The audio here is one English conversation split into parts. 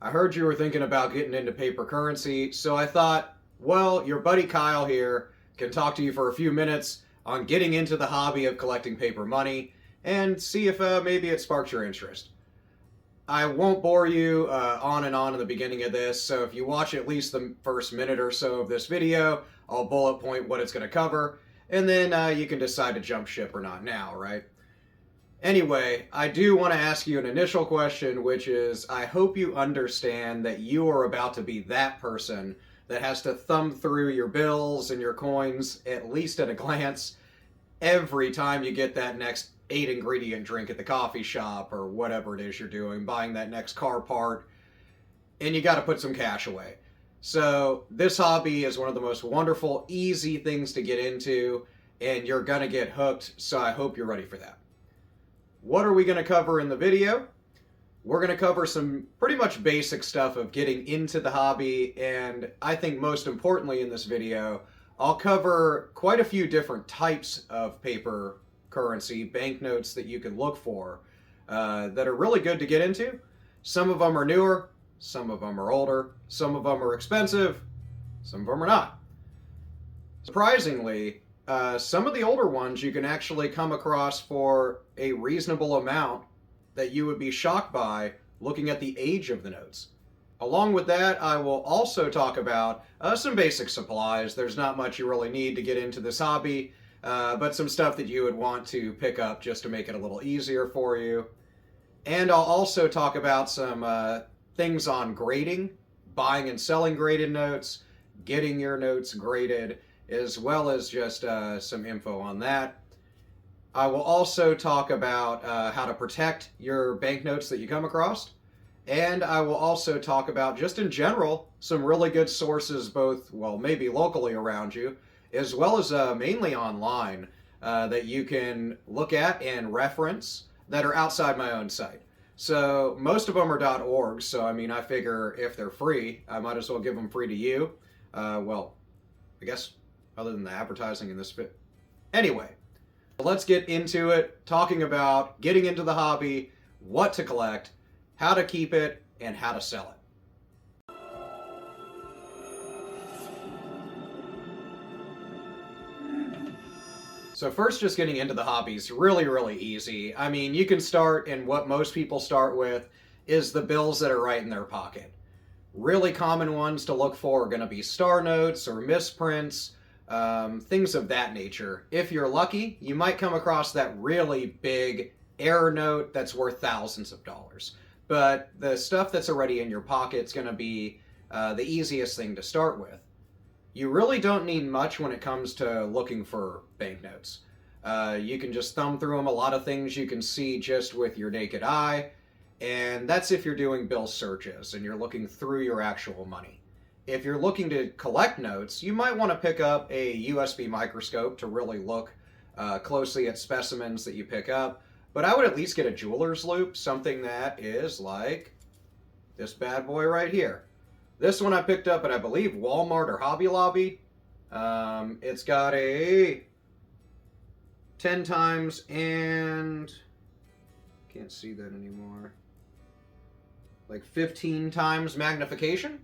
I heard you were thinking about getting into paper currency, so I thought, well, your buddy Kyle here can talk to you for a few minutes on getting into the hobby of collecting paper money and see if maybe it sparks your interest. I won't bore you on and on in the beginning of this, so if you watch at least the first minute or so of this video, I'll bullet point what it's going to cover, and then you can decide to jump ship or not now, right? Anyway, I do want to ask you an initial question, which is I hope you understand that you are about to be that person that has to thumb through your bills and your coins, at least at a glance, every time you get that next 8 ingredient drink at the coffee shop or whatever it is you're doing, buying that next car part, and you got to put some cash away. So, this hobby is one of the most wonderful, easy things to get into, and you're going to get hooked, so I hope you're ready for that. What are we going to cover in the video? We're going to cover some pretty much basic stuff of getting into the hobby, and I think most importantly in this video, I'll cover quite a few different types of paper currency, banknotes that you can look for that are really good to get into. Some of them are newer, some of them are older, some of them are expensive, some of them are not. Surprisingly, some of the older ones you can actually come across for a reasonable amount that you would be shocked by looking at the age of the notes. Along with that, I will also talk about some basic supplies. There's not much you really need to get into this hobby, but some stuff that you would want to pick up just to make it a little easier for you. And I'll also talk about some things on grading, buying and selling graded notes, getting your notes graded, as well as just some info on that. I will also talk about how to protect your banknotes that you come across. And I will also talk about, just in general, some really good sources, both, well, maybe locally around you, as well as mainly online, that you can look at and reference that are outside my own site. So most of them are .org, so I mean, I figure if they're free, I might as well give them free to you. Well, I guess other than the advertising in this bit. Anyway, let's get into it, talking about getting into the hobby, what to collect, how to keep it, and how to sell it. So first, just getting into the hobby is really, really easy. I mean, you can start, and what most people start with is the bills that are right in their pocket. Really common ones to look for are going to be star notes or misprints, things of that nature. If you're lucky, you might come across that really big error note that's worth thousands of dollars. But the stuff that's already in your pocket is going to be the easiest thing to start with. You really don't need much when it comes to looking for banknotes. You can just thumb through them. A lot of things you can see just with your naked eye, and that's if you're doing bill searches and you're looking through your actual money. If you're looking to collect notes, you might want to pick up a USB microscope to really look closely at specimens that you pick up. But I would at least get a jeweler's loupe, something that is like this bad boy right here. This one I picked up at, I believe, Walmart or Hobby Lobby. It's got a 10 times and can't see that anymore. Like 15 times magnification.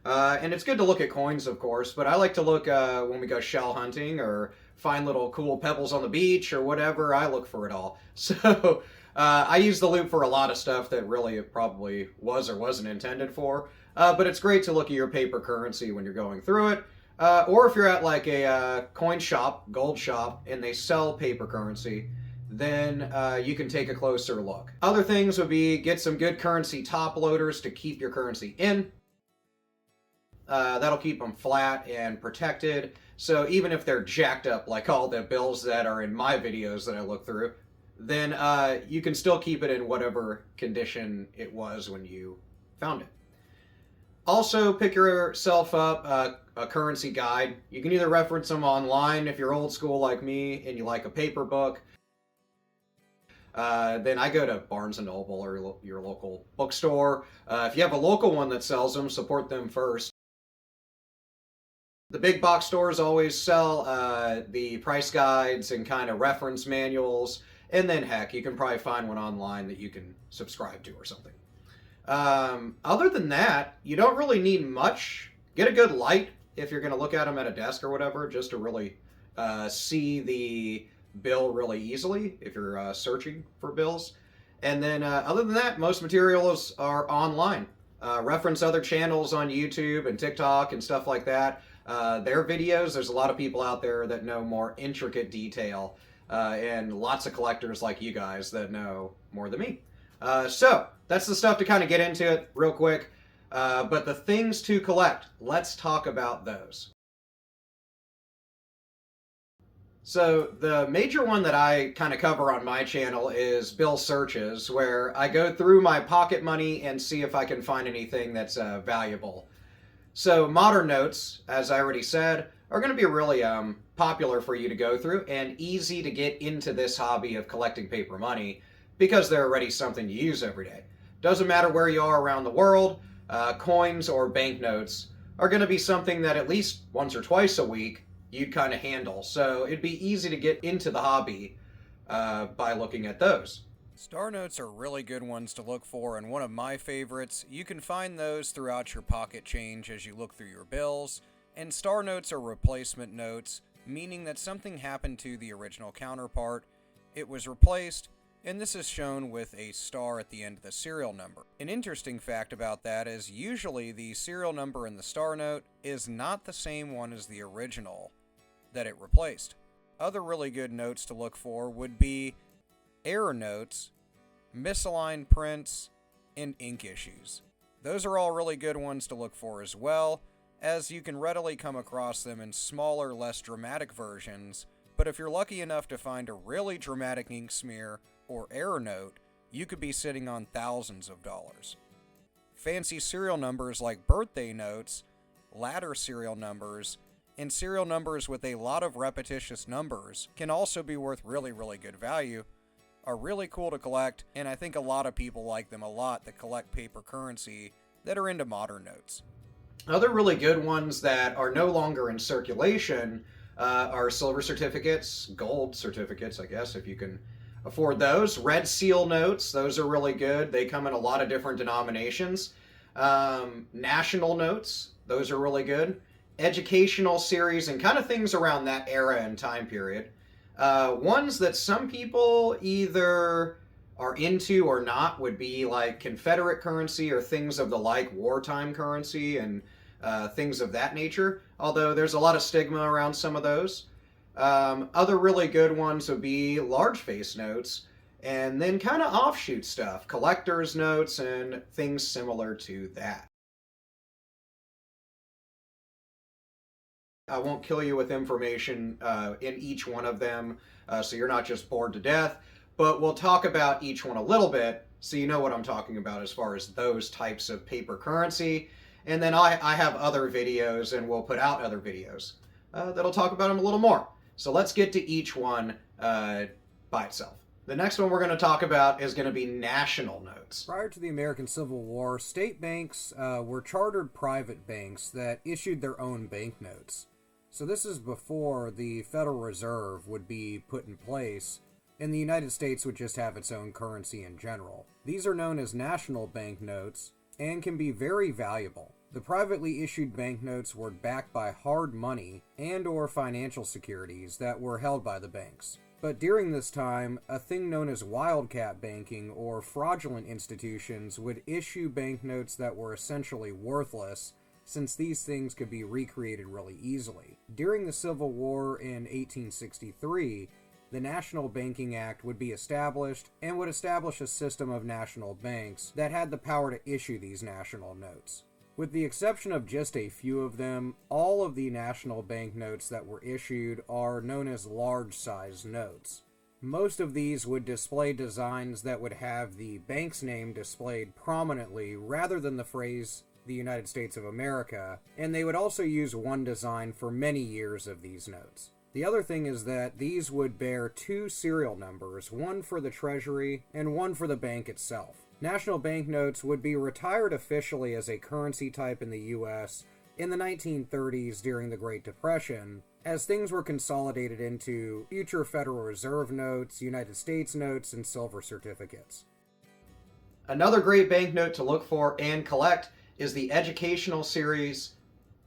And it's good to look at coins, of course, but I like to look when we go shell hunting or find little cool pebbles on the beach or whatever. I look for it all. So I use the loupe for a lot of stuff that really it probably was or wasn't intended for. But it's great to look at your paper currency when you're going through it. Or if you're at like a coin shop, gold shop, and they sell paper currency, then you can take a closer look. Other things would be get some good currency top loaders to keep your currency in. That'll keep them flat and protected. So even if they're jacked up like all the bills that are in my videos that I look through, then you can still keep it in whatever condition it was when you found it. Also, pick yourself up a currency guide. You can either reference them online if you're old school like me and you like a paper book. Then I go to Barnes & Noble or your local bookstore. If you have a local one that sells them, support them first. The big box stores always sell the price guides and kind of reference manuals, and then heck, you can probably find one online that you can subscribe to or something. Other than that, you don't really need much. Get a good light if you're going to look at them at a desk or whatever, just to really see the bill really easily if you're searching for bills. And then, other than that, most materials are online. Reference other channels on YouTube and TikTok and stuff like that. Their videos, there's a lot of people out there that know more intricate detail, and lots of collectors like you guys that know more than me. So that's the stuff to kind of get into it real quick. But the things to collect, let's talk about those. So the major one that I kind of cover on my channel is bill searches, where I go through my pocket money and see if I can find anything that's valuable. So modern notes, as I already said, are going to be really popular for you to go through and easy to get into this hobby of collecting paper money because they're already something you use every day. Doesn't matter where you are around the world, coins or banknotes are going to be something that at least once or twice a week you'd kind of handle. So it'd be easy to get into the hobby by looking at those. Star notes are really good ones to look for, and one of my favorites. You can find those throughout your pocket change as you look through your bills. And star notes are replacement notes, meaning that something happened to the original counterpart. It was replaced, and this is shown with a star at the end of the serial number. An interesting fact about that is usually the serial number in the star note is not the same one as the original that it replaced. Other really good notes to look for would be error notes, misaligned prints, and ink issues. Those are all really good ones to look for as well, as you can readily come across them in smaller, less dramatic versions, but if you're lucky enough to find a really dramatic ink smear or error note, you could be sitting on thousands of dollars. Fancy serial numbers like birthday notes, ladder serial numbers, and serial numbers with a lot of repetitious numbers can also be worth really, really good value, are really cool to collect, and I think a lot of people like them a lot that collect paper currency that are into modern notes. Other really good ones that are no longer in circulation are silver certificates, gold certificates, I guess, if you can afford those. Red seal notes, those are really good. They come in a lot of different denominations. National notes, those are really good. Educational series and kind of things around that era and time period. Ones that some people either are into or not would be like Confederate currency or things of the like, wartime currency and things of that nature, although there's a lot of stigma around some of those. Other really good ones would be large face notes, and then kind of offshoot stuff, collector's notes and things similar to that. I won't kill you with information in each one of them, so you're not just bored to death, but we'll talk about each one a little bit so you know what I'm talking about as far as those types of paper currency. And then I have other videos, and we'll put out other videos that'll talk about them a little more. So let's get to each one by itself. The next one we're going to talk about is going to be national notes. Prior to the American Civil War, state banks were chartered private banks that issued their own banknotes. So this is before the Federal Reserve would be put in place, and the United States would just have its own currency in general. These are known as national banknotes and can be very valuable. The privately issued banknotes were backed by hard money and or financial securities that were held by the banks. But during this time, a thing known as wildcat banking or fraudulent institutions would issue banknotes that were essentially worthless, since these things could be recreated really easily. During the Civil War in 1863, the National Banking Act would be established and would establish a system of national banks that had the power to issue these national notes. With the exception of just a few of them, all of the national banknotes that were issued are known as large-size notes. Most of these would display designs that would have the bank's name displayed prominently rather than the phrase the United States of America, and they would also use one design for many years of these notes. The other thing is that these would bear two serial numbers, one for the Treasury and one for the bank itself. National banknotes would be retired officially as a currency type in the U.S. in the 1930s during the Great Depression, as things were consolidated into future Federal Reserve notes, United States notes, and silver certificates. Another great banknote to look for and collect is the educational series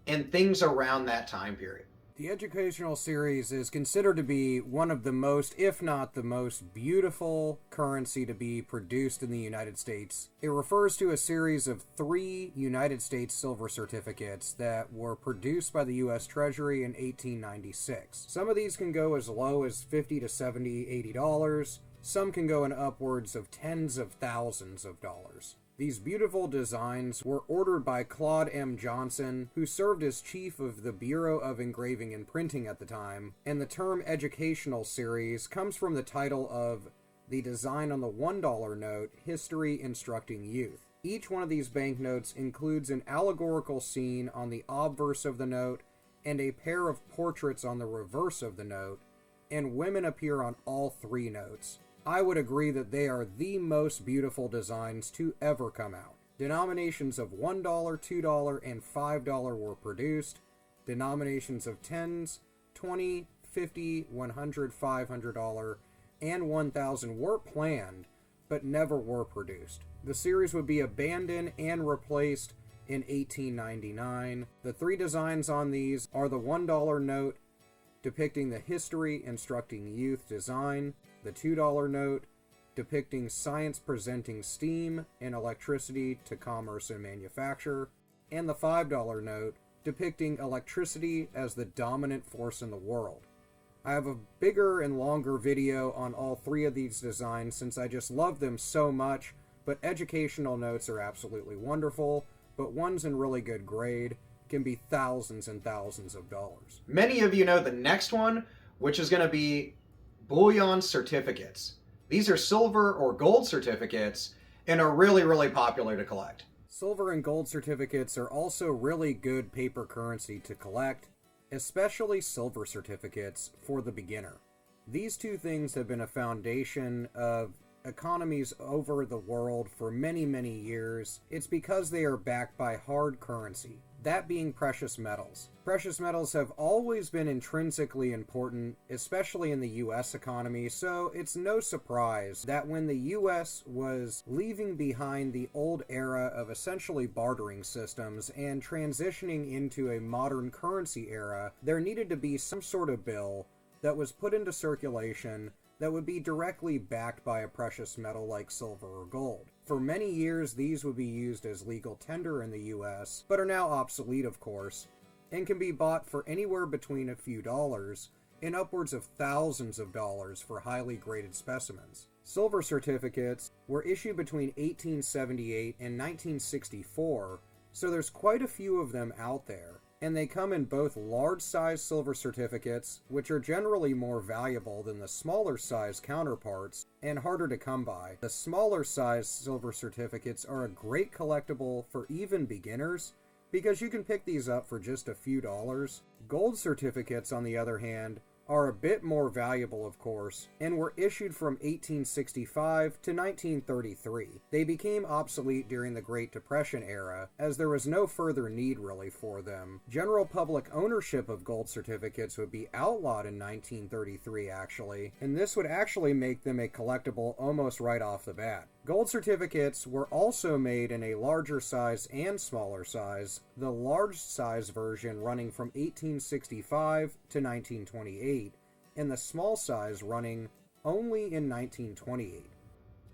and things around that time period. The educational series is considered to be one of the most, if not the most, beautiful currency to be produced in the United States. It refers to a series of 3 United States silver certificates that were produced by the U.S. Treasury in 1896. Some of these can go as low as $50 to $70, $80. Some can go in upwards of tens of thousands of dollars. These beautiful designs were ordered by Claude M. Johnson, who served as chief of the Bureau of Engraving and Printing at the time, and the term educational series comes from the title of the design on the $1 note, History Instructing Youth. Each one of these banknotes includes an allegorical scene on the obverse of the note and a pair of portraits on the reverse of the note, and women appear on all 3 notes. I would agree that they are the most beautiful designs to ever come out. Denominations of $1, $2, and $5 were produced. Denominations of 10s, $20, $50, $100, $500, and $1,000 were planned, but never were produced. The series would be abandoned and replaced in 1899. The 3 designs on these are the $1 note, depicting the History Instructing Youth design, the $2 note, depicting science presenting steam and electricity to commerce and manufacture, and the $5 note, depicting electricity as the dominant force in the world. I have a bigger and longer video on all 3 of these designs since I just love them so much, but educational notes are absolutely wonderful, but ones in really good grade can be thousands and thousands of dollars. Many of you know the next one, which is going to be Bullion Certificates. These are silver or gold certificates and are really, really popular to collect. Silver and gold certificates are also really good paper currency to collect, especially silver certificates for the beginner. These 2 things have been a foundation of economies over the world for many, many years. It's because they are backed by hard currency, that being precious metals. Precious metals have always been intrinsically important, especially in the US economy, so it's no surprise that when the US was leaving behind the old era of essentially bartering systems and transitioning into a modern currency era, there needed to be some sort of bill that was put into circulation that would be directly backed by a precious metal like silver or gold. For many years, these would be used as legal tender in the US, but are now obsolete, of course, and can be bought for anywhere between a few dollars and upwards of thousands of dollars for highly graded specimens. Silver certificates were issued between 1878 and 1964, so there's quite a few of them out there. And they come in both large-size silver certificates, which are generally more valuable than the smaller-size counterparts and harder to come by. The smaller-size silver certificates are a great collectible for even beginners because you can pick these up for just a few dollars. Gold certificates, on the other hand, are a bit more valuable, of course, and were issued from 1865 to 1933. They became obsolete during the Great Depression era, as there was no further need really for them. General public ownership of gold certificates would be outlawed in 1933, actually, and this would actually make them a collectible almost right off the bat. Gold certificates were also made in a larger size and smaller size, the large size version running from 1865 to 1928, and the small size running only in 1928.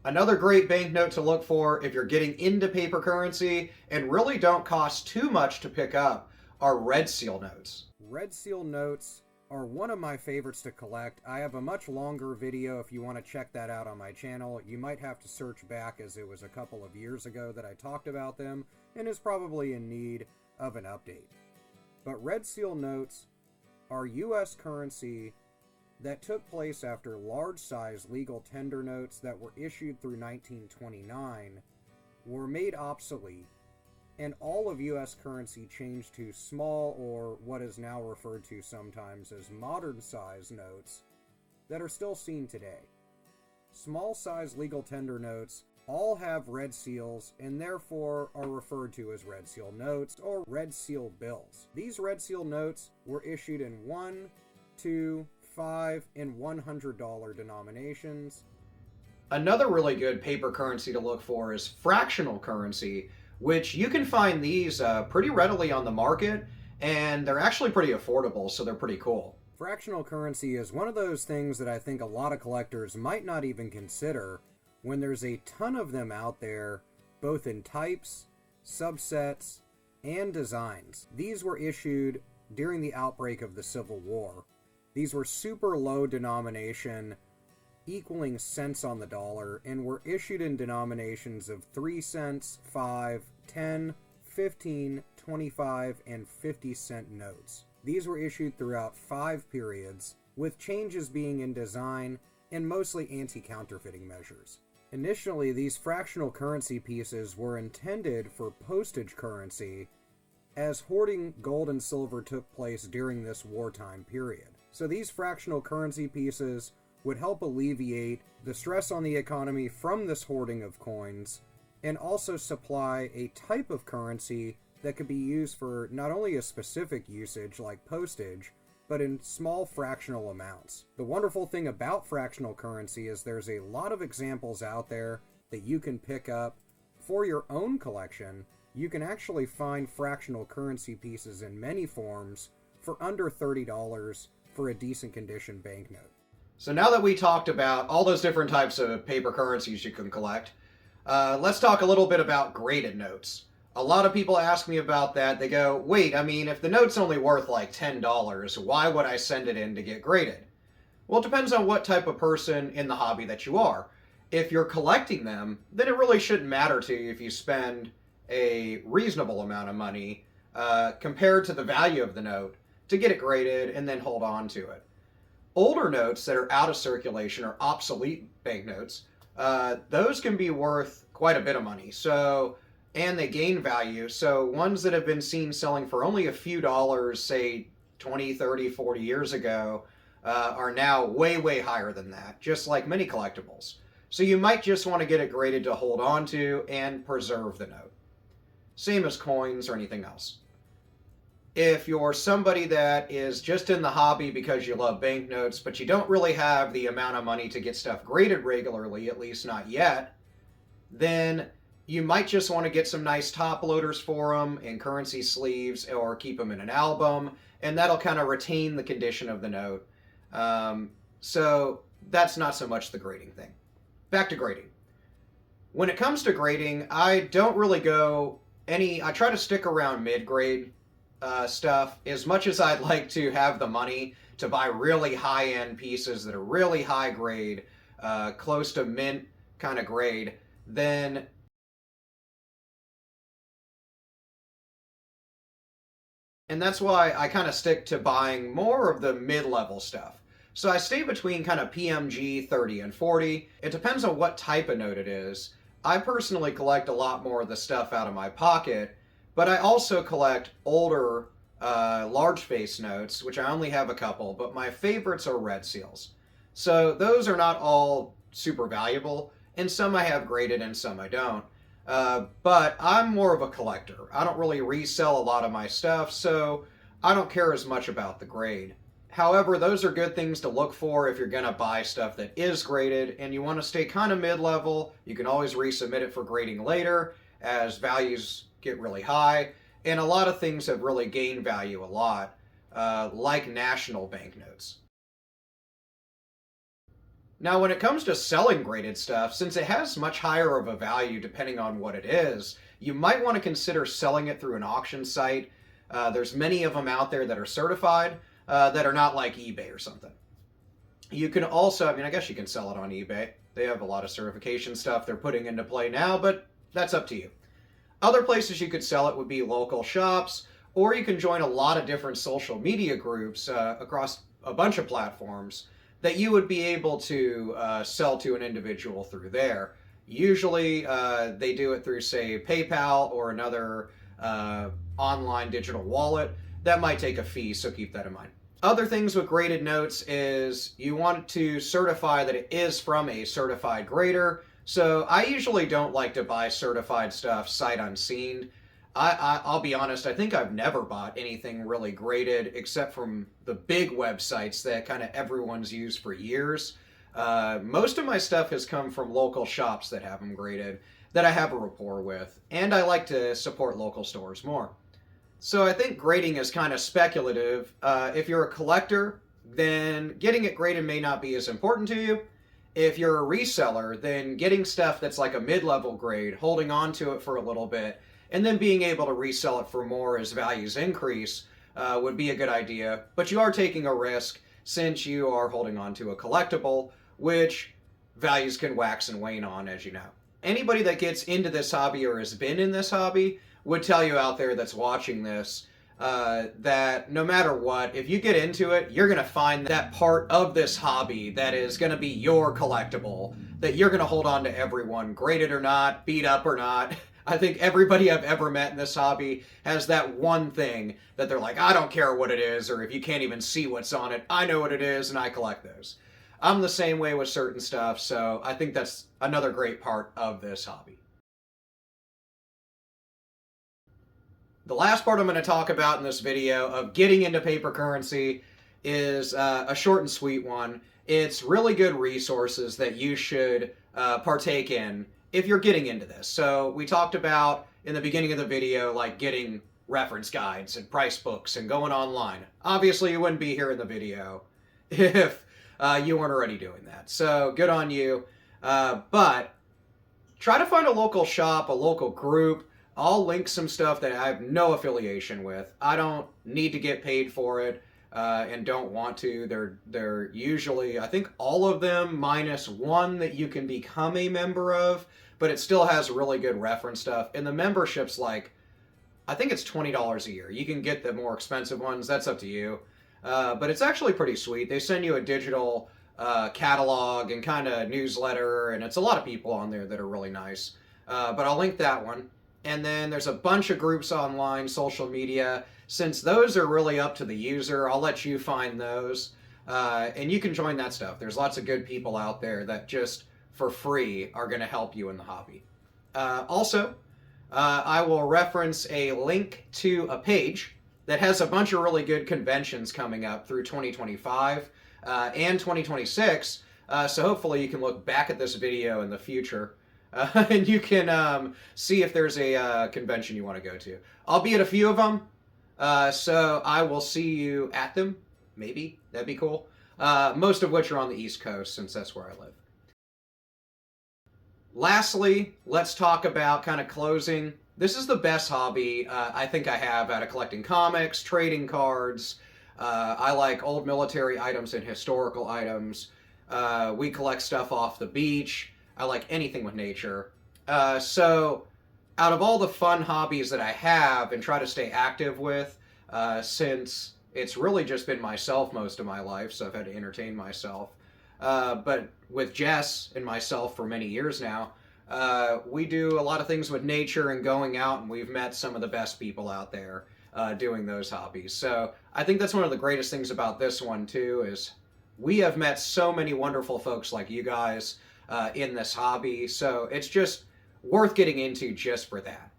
Another great banknote to look for if you're getting into paper currency and really don't cost too much to pick up are red seal notes. Red seal notes are one of my favorites to collect. I have a much longer video if you want to check that out on my channel. You might have to search back as it was a couple of years ago that I talked about them and is probably in need of an update. But red seal notes are US currency that took place after large-size legal tender notes that were issued through 1929 were made obsolete, and all of US currency changed to small, or what is now referred to sometimes as modern-size notes that are still seen today. Small-size legal tender notes all have red seals and therefore are referred to as red seal notes or red seal bills. These red seal notes were issued in $1, $2, $5, and $100 denominations, Another really good paper currency to look for is fractional currency, which you can find these pretty readily on the market, and they're actually pretty affordable, so they're pretty cool. Fractional currency is one of those things that I think a lot of collectors might not even consider when there's a ton of them out there, both in types, subsets, and designs. These were issued during the outbreak of the Civil War. These were super low denomination, equaling cents on the dollar, and were issued in denominations of 3 cents, 5, 10, 15, 25, and 50-cent notes. These were issued throughout 5 periods, with changes being in design and mostly anti-counterfeiting measures. Initially, these fractional currency pieces were intended for postage currency, as hoarding gold and silver took place during this wartime period. So these fractional currency pieces would help alleviate the stress on the economy from this hoarding of coins, and also supply a type of currency that could be used for not only a specific usage like postage, but in small fractional amounts. The wonderful thing about fractional currency is there's a lot of examples out there that you can pick up for your own collection. You can actually find fractional currency pieces in many forms for under $30 for a decent condition banknote. So now that we talked about all those different types of paper currencies you can collect, let's talk a little bit about graded notes. A lot of people ask me about that. They go, wait, I mean, if the note's only worth like $10, why would I send it in to get graded? Well, it depends on what type of person in the hobby that you are. If you're collecting them, then it really shouldn't matter to you if you spend a reasonable amount of money compared to the value of the note to get it graded and then hold on to it. Older notes that are out of circulation or obsolete banknotes, those can be worth quite a bit of money. And they gain value. So ones that have been seen selling for only a few dollars, say 20, 30, 40 years ago, are now way, way higher than that, just like many collectibles. So you might just want to get it graded to hold on to and preserve the note. Same as coins or anything else. If you're somebody that is just in the hobby because you love banknotes, but you don't really have the amount of money to get stuff graded regularly, at least not yet, then you might just want to get some nice top loaders for them and currency sleeves, or keep them in an album, and that'll kind of retain the condition of the note. So that's not so much the grading thing. Back to grading. When it comes to grading, I don't really I try to stick around mid-grade stuff. As much as I'd like to have the money to buy really high-end pieces that are really high grade, close to mint kind of grade, then and that's why I kind of stick to buying more of the mid-level stuff. So I stay between kind of PMG 30 and 40. It depends on what type of note it is. I personally collect a lot more of the stuff out of my pocket, but I also collect older large face notes, which I only have a couple, but my favorites are red seals. So those are not all super valuable, and some I have graded and some I don't. But I'm more of a collector. I don't really resell a lot of my stuff, so I don't care as much about the grade. However, those are good things to look for if you're going to buy stuff that is graded and you want to stay kind of mid-level. You can always resubmit it for grading later as values get really high. And a lot of things have really gained value a lot, like national banknotes. Now, when it comes to selling graded stuff, since it has much higher of a value depending on what it is, you might want to consider selling it through an auction site. There's many of them out there that are certified, that are not like eBay or something. You can also, I guess you can sell it on eBay. They have a lot of certification stuff they're putting into play now, but that's up to you. Other places you could sell it would be local shops, or you can join a lot of different social media groups across a bunch of platforms that you would be able to sell to an individual through there. Usually they do it through, say, PayPal or another online digital wallet. That might take a fee, so keep that in mind. Other things with graded notes is you want to certify that it is from a certified grader. So I usually don't like to buy certified stuff sight unseen. I'll be honest, I think I've never bought anything really graded except from the big websites that kind of everyone's used for years. Most of my stuff has come from local shops that have them graded, that I have a rapport with, and I like to support local stores more. So I think grading is kind of speculative. If you're a collector, then getting it graded may not be as important to you. If you're a reseller, then getting stuff that's like a mid-level grade, holding on to it for a little bit, and then being able to resell it for more as values increase would be a good idea. But you are taking a risk since you are holding on to a collectible, which values can wax and wane on, as you know. Anybody that gets into this hobby or has been in this hobby would tell you out there that's watching this that no matter what, if you get into it, you're going to find that part of this hobby that is going to be your collectible, that you're going to hold on to everyone, graded or not, beat up or not. I think everybody I've ever met in this hobby has that one thing that they're like, I don't care what it is, or if you can't even see what's on it, I know what it is, and I collect those. I'm the same way with certain stuff, so I think that's another great part of this hobby. The last part I'm going to talk about in this video of getting into paper currency is a short and sweet one. It's really good resources that you should partake in if you're getting into this. So we talked about in the beginning of the video, like getting reference guides and price books and going online. Obviously, you wouldn't be here in the video if you weren't already doing that. So good on you. But try to find a local shop, a local group. I'll link some stuff that I have no affiliation with. I don't need to get paid for it and don't want to. They're usually, I think all of them minus one that you can become a member of, but it still has really good reference stuff. And the membership's like, I think it's $20 a year. You can get the more expensive ones. That's up to you. But it's actually pretty sweet. They send you a digital catalog and kind of newsletter, and it's a lot of people on there that are really nice. But I'll link that one. And then there's a bunch of groups online, social media. Since those are really up to the user, I'll let you find those. And you can join that stuff. There's lots of good people out there that just for free are going to help you in the hobby. Also, I will reference a link to a page that has a bunch of really good conventions coming up through 2025 and 2026. So hopefully you can look back at this video in the future and you can see if there's a convention you want to go to. I'll be at a few of them, so I will see you at them. Maybe. That'd be cool. Most of which are on the East Coast, since that's where I live. Lastly, let's talk about kind of closing. This is the best hobby I think I have out of collecting comics, trading cards. I like old military items and historical items. We collect stuff off the beach. I like anything with nature. So out of all the fun hobbies that I have and try to stay active with, since it's really just been myself most of my life, so I've had to entertain myself. But with Jess and myself for many years now, we do a lot of things with nature and going out, and we've met some of the best people out there doing those hobbies. So I think that's one of the greatest things about this one too, is we have met so many wonderful folks like you guys in this hobby. So it's just worth getting into just for that.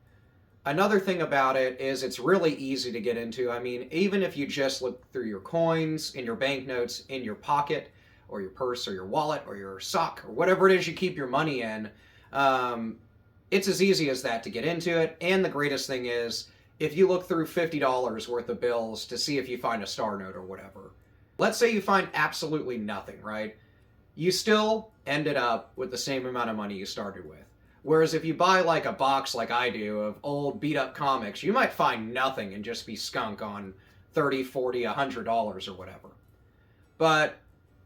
Another thing about it is it's really easy to get into. I mean, even if you just look through your coins and your banknotes in your pocket or your purse or your wallet or your sock or whatever it is you keep your money in, it's as easy as that to get into it. And the greatest thing is, if you look through $50 worth of bills to see if you find a star note or whatever, let's say you find absolutely nothing, right? You still ended up with the same amount of money you started with. Whereas if you buy like a box like I do of old beat up comics, you might find nothing and just be skunk on $30, $40, $100 or whatever. But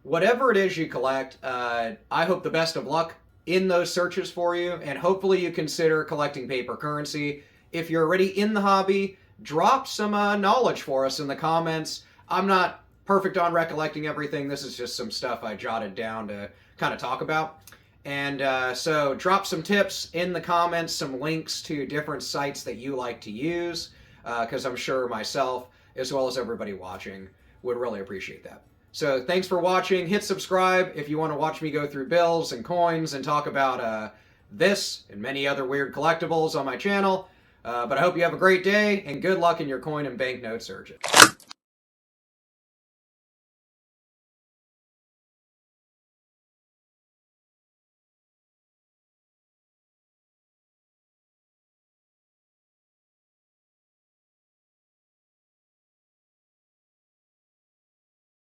whatever it is you collect, I hope the best of luck in those searches for you, and hopefully you consider collecting paper currency. If you're already in the hobby, drop some knowledge for us in the comments. I'm not perfect on recollecting everything. This is just some stuff I jotted down to kind of talk about. And so drop some tips in the comments, some links to different sites that you like to use, because I'm sure myself, as well as everybody watching, would really appreciate that. So thanks for watching. Hit subscribe if you want to watch me go through bills and coins and talk about this and many other weird collectibles on my channel. But I hope you have a great day, and good luck in your coin and banknote searches.